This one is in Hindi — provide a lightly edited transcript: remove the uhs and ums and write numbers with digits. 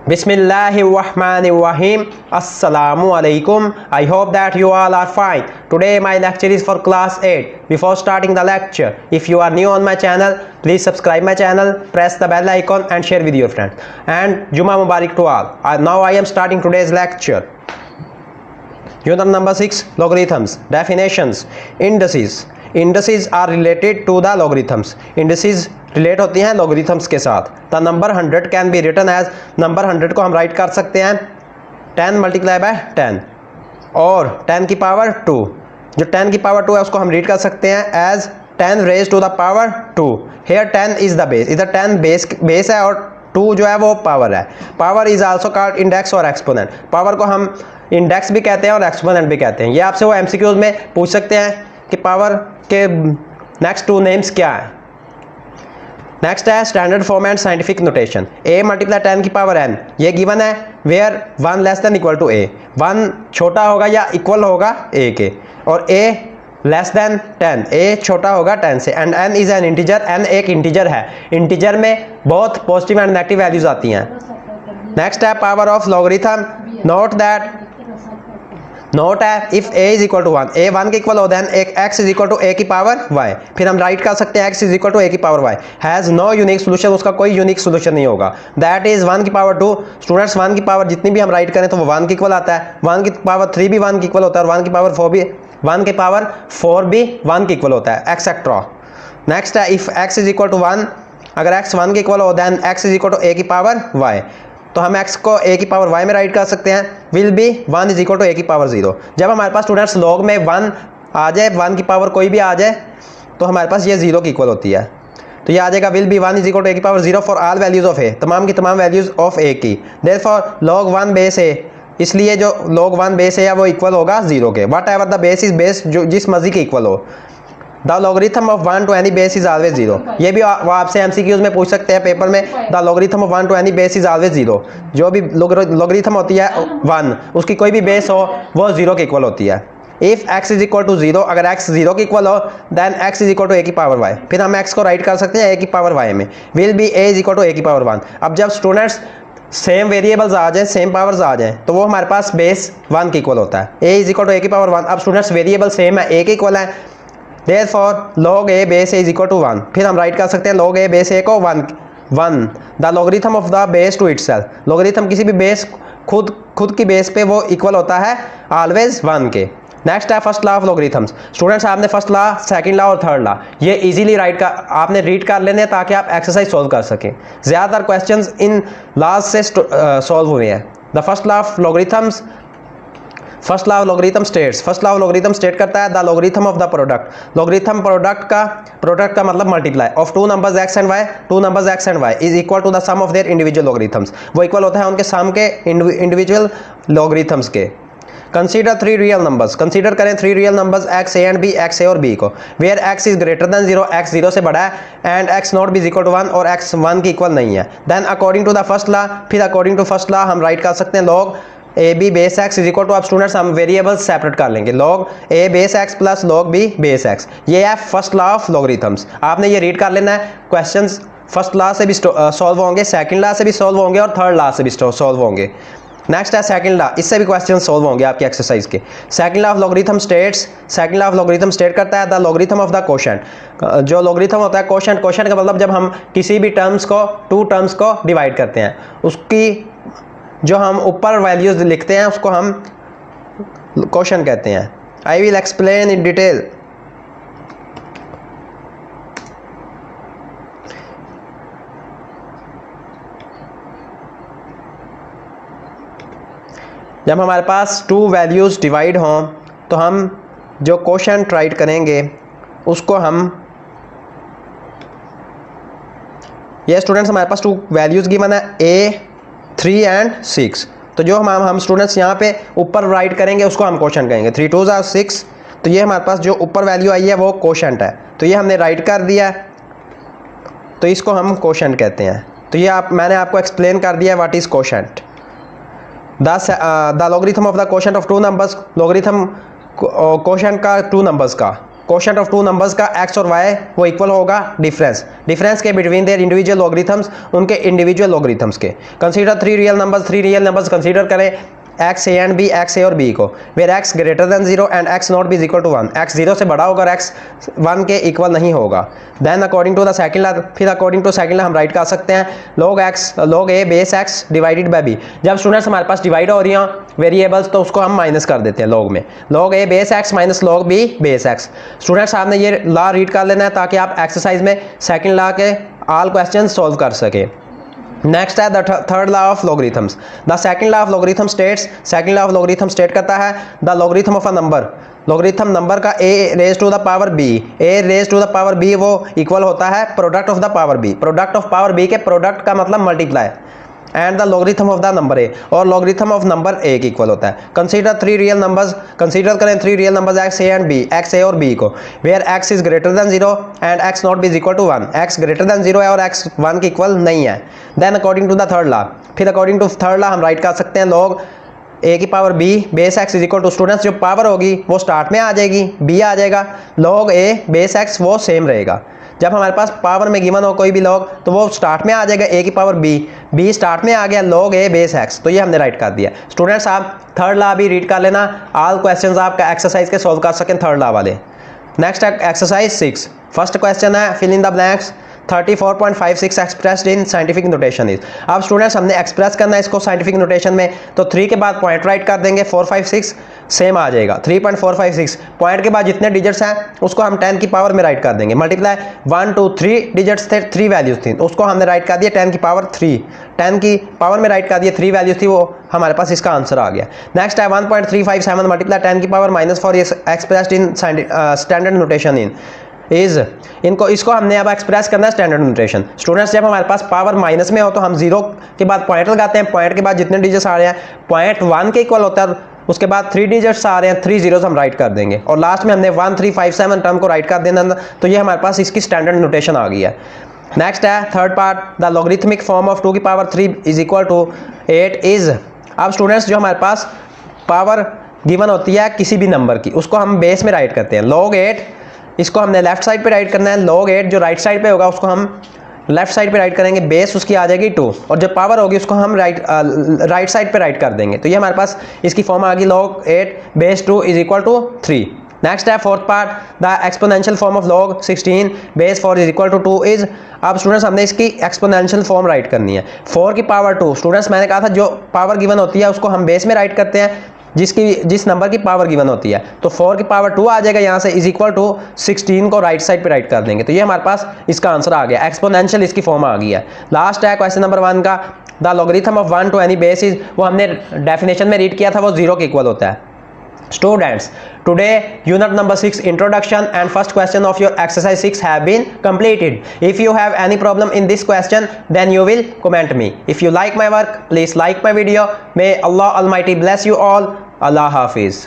Bismillahirrahmanirrahim. Assalamu alaikum. I hope that you all are fine. Today my lecture is for class 8. Before starting the lecture, if you are new on my channel, please subscribe my channel, press the bell icon and share with your friends. And Juma Mubarak to all. Now I am starting today's lecture. Unit number 6, logarithms. Definitions. Indices. Indices are related to the logarithms. Indices relate होती हैं लॉगरिथम्स के साथ. The number 100 can be written as, number 100 को हम राइट कर सकते हैं 10 मल्टीप्लाई बाय 10 और 10 की पावर 2. जो 10 की पावर 2 है उसको हम रीड कर सकते हैं as 10 raise to the power 2. Here 10 is the base. इधर 10 बेस है और 2 जो है वो पावर है. Power is also called index और एक्सपोनेंट. पावर को हम इंडेक्स भी कहते हैं और एक्सपोनेंट भी कहते हैं. ये आपसे वो एमसीक्यूज में पूछ सकते हैं कि पावर के नेक्स्ट 2 नेम्स क्या है. नेक्स्ट है standard form and scientific notation. a multiply 10 की पावर n ये गिवन है where 1 less than equal to a. 1 छोटा होगा या इक्वल होगा a के और a लेस देन 10. a छोटा होगा 10 से and n is an integer. n एक इंटीजर है. इंटीजर में बहुत पॉजिटिव एंड नेगेटिव वैल्यूज आती हैं. नेक्स्ट है पावर ऑफ लॉगरिथम. नोट है if a is equal to 1, a 1 के इक्वल हो देन एक x is equal to a की पावर y. फिर हम राइट कर सकते हैं x is equal to a की power y. Has no unique solution. उसका कोई यूनिक सोल्यूशन नहीं होगा. दैट इज 1 की पावर 2. स्टूडेंट्स 1 की पावर जितनी भी हम राइट करें तो वो 1 के इक्वल आता है. 1 की पावर 3 भी 1 के इक्वल होता है और 1 की पावर 4 भी 1 के पावर 4 भी 1 के इक्वल होता है एक्सेट्रा. नेक्स्ट है if x is equal to 1, अगर x 1 के इक्वल हो then x is equal to a की पावर y. तो हम x को a की पावर y में राइट कर सकते हैं. Will be 1 is equal to a की पावर 0. जब हमारे पास स्टूडेंट्स लॉग में 1 आ जाए, 1 की पावर कोई भी आ जाए तो हमारे पास ये 0 की इक्वल होती है. तो ये आ जाएगा will be 1 is equal to a की power 0 for all values of a. तमाम की तमाम वैल्यूज ऑफ a की. देयरफॉर log 1 बेस a, इसलिए जो log 1 बेस है वो इक्वल होगा 0 के. Whatever the base is base, जो जिस मर्जी के इक्वल हो. The logarithm of 1 to any base is always 0. ये भी वो आपसे एमसीक्यूज में पूछ सकते हैं पेपर में. The logarithm of 1 to any base is always 0. जो भी लॉगरिथम होती है 1, उसकी कोई भी बेस हो वो 0 के इक्वल होती है. If x is equal to 0, अगर x 0 के इक्वल हो then x is equal to a की पावर y. फिर हम x को राइट कर सकते हैं a की पावर y में. Will be a is equal to a की पावर 1. अब जब स्टूडेंट्स सेम वेरिएबल्स आ जाए, सेम पावर्स आ जाए तो वो हमारे पास बेस 1 के इक्वल होता है. a is equal to a की पावर 1. अब स्टूडेंट्स वेरिएबल सेम है, a के इक्वल है. Therefore log a base a is equal to 1. फिर हम राइट कर सकते हैं log a base a को 1. The logarithm of the base to itself. logarithm किसी भी बेस खुद की बेस पे वो इक्वल होता है ऑलवेज 1 के. नेक्स्ट है first law of logarithms. Students आपने फर्स्ट लॉ, सेकंड लॉ और थर्ड लॉ ये इजीली राइट का आपने रीड कर लेने हैं ताकि आप एक्सरसाइज सॉल्व कर सकें. ज़्यादातर क्वेश्चंस इन लॉज से सॉल्व हुए हैं. The first law of logarithms, first law of logarithm states, first law of logarithm state करता है the logarithm of the product. Logarithm product का मतलब multiply of two numbers x and y. Two numbers x and y is equal to the sum of their individual logarithms. वो इक्वल होता है उनके सम के इंडिविजुअल लॉगरिथम्स के. Consider 3 real numbers. कंसीडर करें 3 real numbers x a and b, x a और b को. Where x is greater than 0, x 0 से बड़ा है and x not be is equal to 1 और x 1 की इक्वल नहीं है. Then according to the first law, फिर अकॉर्डिंग टू फर्स्ट लॉ हम राइट कर सकते हैं log a b base x is equal to, अब स्टूडेंट्स हम वेरिएबल्स सेपरेट कर लेंगे. log a base x plus log b base x. ये है फर्स्ट लॉ ऑफ लॉगरिथम्स. आपने ये रीड कर लेना है. क्वेश्चंस फर्स्ट लॉ से भी सॉल्व होंगे, सेकंड लॉ से भी सॉल्व होंगे और थर्ड लॉ से भी सॉल्व होंगे. नेक्स्ट है सेकंड लॉ. इससे भी क्वेश्चन सॉल्व होंगे आपकी एक्सरसाइज के. Second law of logarithm states, second law of logarithm state करता है the logarithm of the quotient. जो लॉगरिथम होता है कोशेंट, कोशेंट का मतलब जब हम किसी भी टर्म्स को, 2 टर्म्स को डिवाइड करते हैं, उसकी जो हम ऊपर वैल्यूज लिखते हैं उसको हम क्वेश्चन कहते हैं. I will explain in detail. जब हमारे पास 2 वैल्यूज डिवाइड हों तो हम जो क्वेश्चन राइट करेंगे उसको हम, ये स्टूडेंट्स हमारे पास 2 वैल्यूज गिवन है a 3 एंड 6. तो जो हम स्टूडेंट्स यहाँ पे ऊपर राइट करेंगे उसको हम क्वेश्चन कहेंगे. 3 2 are 6. तो ये हमारे पास जो ऊपर वैल्यू आई है वो क्वोशंट है. तो ये हमने राइट कर दिया तो इसको हम क्वोशंट कहते हैं. तो ये मैंने आपको एक्सप्लेन कर दिया what is quotient. The logarithm of the quotient of 2 numbers. Logarithm quotient का 2 नंबर्स का क्वोशंट ऑफ टू नंबर्स का x और y वो इक्वल होगा डिफरेंस के बिटवीन देयर इंडिविजुअल लॉगरिथम्स, उनके इंडिविजुअल लॉगरिथम्स के। Consider three real numbers consider करें x a and b, x a और बी को, where x greater than 0 and x not be equal to 1, x 0 से बड़ा होगा और एक्स 1 के इक्वल नहीं होगा। Then according to the second law, फिर अकॉर्डिंग टू सेकंड लॉ हम राइट कर सकते हैं log a base x divided by b. जब स्टूडेंट्स हमारे पास डिवाइड हो रही हैं वेरिएबल्स तो उसको हम माइनस कर देते हैं log में, log a base x minus log b base x. Students आपने ये लॉ रीड कर लेना है ताकि आप एक्सरसाइज में सेकंड लॉ के ऑल क्वेश्चन सॉल्व कर सके। नेक्स्ट है the third law of logarithms. The second law of logarithm state करता है the logarithm of a number, logarithm number का a raise to the power b, वो इक्वल होता है product of the power b, product of power b के प्रोडक्ट का मतलब multiply, and the logarithm of the number a, और लॉगरिथम ऑफ नंबर a के इक्वल होता है। Consider three real numbers, consider करें three real numbers x a and b, x a और बी को, where x is greater than 0 and x not be equal to 1, x greater than 0 है और x 1 के इक्वल नहीं है। Then according to the third law, फिर अकॉर्डिंग टू थर्ड लॉ हम राइट कर सकते हैं log a की power b base x is equal to, students जो पावर होगी वो स्टार्ट में आ जाएगी, b आ जाएगा, log a बेस x वो सेम रहेगा। जब हमारे पास पावर में गिवन हो कोई भी log तो वो स्टार्ट में आ जाएगा a की पावर b स्टार्ट में आ गया log a बेस x, तो ये हमने राइट कर दिया। स्टूडेंट्स आप थर्ड लॉ भी रीड कर लेना, ऑल क्वेश्चंस आपका एक्सरसाइज के सॉल्व कर सकें थर्ड लॉ वाले। नेक्स्ट है एक्सरसाइज 6, फर्स्ट क्वेश्चन है fill in the blanks 34.56 expressed in scientific notation is. अब स्टूडेंट्स हमने एक्सप्रेस करना है इसको साइंटिफिक नोटेशन में, तो 3 के बाद पॉइंट राइट कर देंगे, 456 सेम आ जाएगा, 3.456 पॉइंट के बाद जितने डिजिट्स हैं उसको हम 10 की पावर में राइट कर देंगे, मल्टीप्लाई 1 2 3 डिजिट्स थे, 3 वैल्यूज थी, तो उसको हमने राइट कर दिया 10 की पावर 3, 10 की पावर में राइट कर दिया, 3 वैल्यूज थी, वो हमारे पास इसका आंसर आ गया। नेक्स्ट है 1.357 मल्टीप्लाई 10 की power -4 expressed in standard notation in is, इसको हमने अब एक्सप्रेस करना है स्टैंडर्ड नोटेशन। स्टूडेंट्स जब हमारे पास पावर माइनस में हो तो हम 0 के बाद पॉइंट लगाते हैं, पॉइंट के बाद जितने डिजिट्स आ रहे हैं पॉइंट 1 के इक्वल होता है, उसके बाद 3 डिजिट्स आ रहे हैं 3 जीरोस हम राइट कर देंगे, और लास्ट में हमने 1357 टर्म को राइट कर देना, तो ये हमारे पास इसकी स्टैंडर्ड नोटेशन आ गई है। नेक्स्ट है third part, the logarithmic form of 2 की power 3 is equal to 8 is. अब स्टूडेंट्स जो हमारे पास पावर गिवन होती है किसी भी नंबर की उसको हम बेस में राइट करते हैं, log 8 इसको हमने लेफ्ट साइड पे राइट करना है, log 8 जो राइट साइड पे होगा उसको हम लेफ्ट साइड पे राइट करेंगे, बेस उसकी आ जाएगी 2, और जो पावर होगी उसको हम राइट साइड पे राइट कर देंगे, तो ये हमारे पास इसकी फॉर्म आ गई log 8 base 2 is equal to 3। Next है fourth part, the exponential form of log 16 base 4 is equal to 2 is. अब स्टूडेंट्स हमने इसकी एक्सपोनेंशियल फॉर्म राइट करनी है, 4 की पावर 2, स्टूडेंट्स मैंने कहा था जो पावर गिवन होती है उसको हम बेस में राइट करते हैं जिस नंबर की पावर गिवन होती है, तो 4 की पावर 2 आ जाएगा यहाँ से, इज इक्वल टू 16 को राइट साइड पे राइट कर देंगे, तो ये हमारे पास इसका आंसर आ गया, एक्सपोनेंशियल इसकी फॉर्म आ गई है। लास्ट है क्वेश्चन नंबर 1 का, the logarithm of 1 to any base is, वो हमने डेफिनेशन में रीड किया था, वो 0 के इक्वल होता है। Students, today unit number 6 introduction and first question of your exercise 6 have been completed. If you have any problem in this question, then you will comment me. If you like my work, please like my video. May Allah Almighty bless you all. Allah Hafiz.